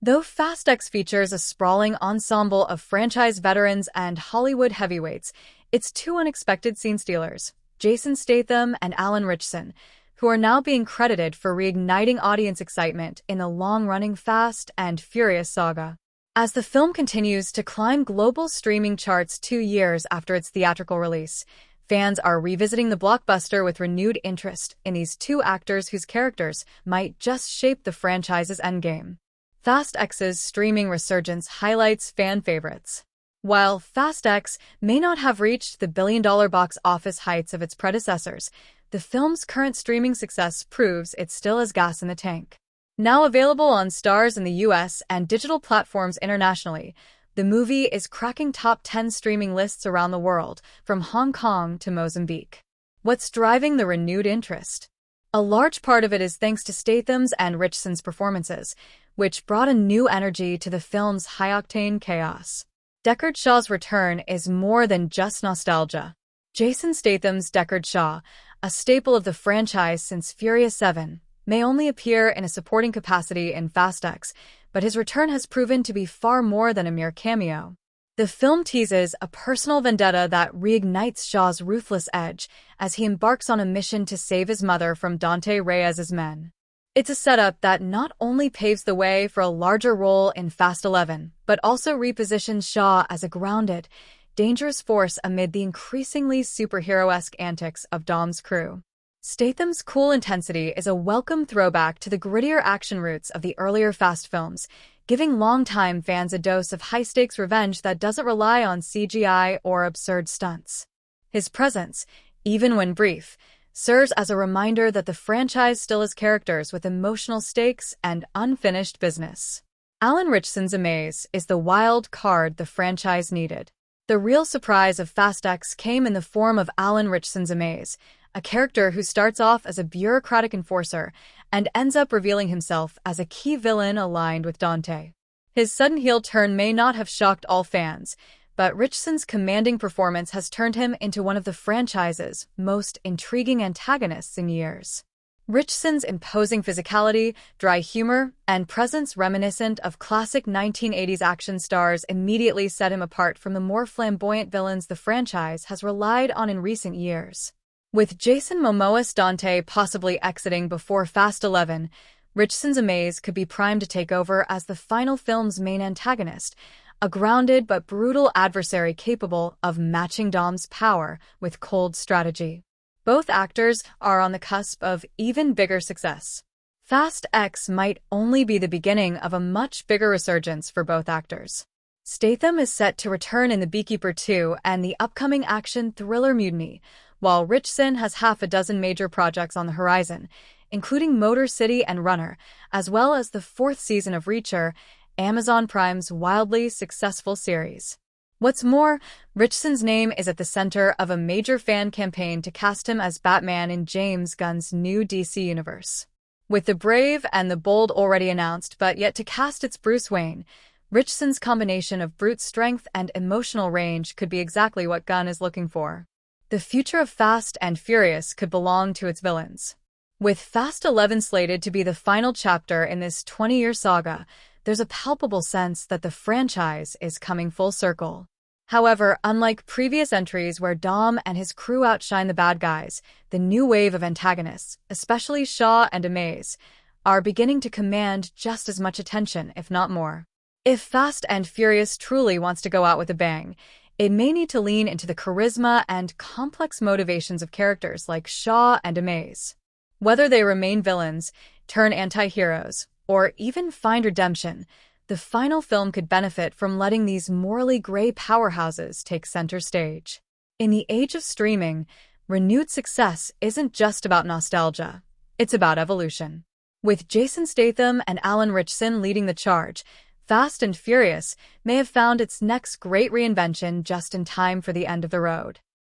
Though Fast X features a sprawling ensemble of franchise veterans and Hollywood heavyweights, its two unexpected scene stealers, Jason Statham and Alan Ritchson, who are now being credited for reigniting audience excitement in the long-running Fast and Furious saga. As the film continues to climb global streaming charts 2 years after its theatrical release, fans are revisiting the blockbuster with renewed interest in these two actors whose characters might just shape the franchise's endgame. Fast X's streaming resurgence highlights fan favorites. While Fast X may not have reached the billion-dollar box office heights of its predecessors, the film's current streaming success proves it still has gas in the tank. Now available on Starz in the US and digital platforms internationally, the movie is cracking top 10 streaming lists around the world, from Hong Kong to Mozambique. What's driving the renewed interest? A large part of it is thanks to Statham's and Ritchson's performances, which brought a new energy to the film's high-octane chaos. Deckard Shaw's return is more than just nostalgia. Jason Statham's Deckard Shaw, a staple of the franchise since Furious 7, may only appear in a supporting capacity in Fast X, but his return has proven to be far more than a mere cameo. The film teases a personal vendetta that reignites Shaw's ruthless edge as he embarks on a mission to save his mother from Dante Reyes's men. It's a setup that not only paves the way for a larger role in Fast 11, but also repositions Shaw as a grounded, dangerous force amid the increasingly superhero-esque antics of Dom's crew. Statham's cool intensity is a welcome throwback to the grittier action roots of the earlier Fast films, giving longtime fans a dose of high-stakes revenge that doesn't rely on CGI or absurd stunts. His presence, even when brief, serves as a reminder that the franchise still has characters with emotional stakes and unfinished business. Alan Ritchson's Amaze is the wild card the franchise needed. The real surprise of Fast X came in the form of Alan Ritchson's Amaze, a character who starts off as a bureaucratic enforcer and ends up revealing himself as a key villain aligned with Dante. His sudden heel turn may not have shocked all fans, but Ritchson's commanding performance has turned him into one of the franchise's most intriguing antagonists in years. Ritchson's imposing physicality, dry humor, and presence reminiscent of classic 1980s action stars immediately set him apart from the more flamboyant villains the franchise has relied on in recent years. With Jason Momoa's Dante possibly exiting before Fast 11, Ritchson's Amaze could be primed to take over as the final film's main antagonist, a grounded but brutal adversary capable of matching Dom's power with cold strategy. Both actors are on the cusp of even bigger success. Fast X might only be the beginning of a much bigger resurgence for both actors. Statham is set to return in The Beekeeper 2 and the upcoming action thriller Mutiny, while Ritchson has half a dozen major projects on the horizon, including Motor City and Runner, as well as the 4th season of Reacher, Amazon Prime's wildly successful series. What's more, Ritchson's name is at the center of a major fan campaign to cast him as Batman in James Gunn's new DC universe. With the brave and the bold already announced but yet to cast its Bruce Wayne, Ritchson's combination of brute strength and emotional range could be exactly what Gunn is looking for. The future of Fast and Furious could belong to its villains. With Fast 11 slated to be the final chapter in this 20-year saga, there's a palpable sense that the franchise is coming full circle. However, unlike previous entries where Dom and his crew outshine the bad guys, the new wave of antagonists, especially Shaw and Amaze, are beginning to command just as much attention, if not more. If Fast and Furious truly wants to go out with a bang, it may need to lean into the charisma and complex motivations of characters like Shaw and Amaze. Whether they remain villains, turn anti-heroes, or even find redemption, the final film could benefit from letting these morally gray powerhouses take center stage. In the age of streaming, renewed success isn't just about nostalgia, it's about evolution. With Jason Statham and Alan Ritchson leading the charge, Fast and Furious may have found its next great reinvention just in time for the end of the road.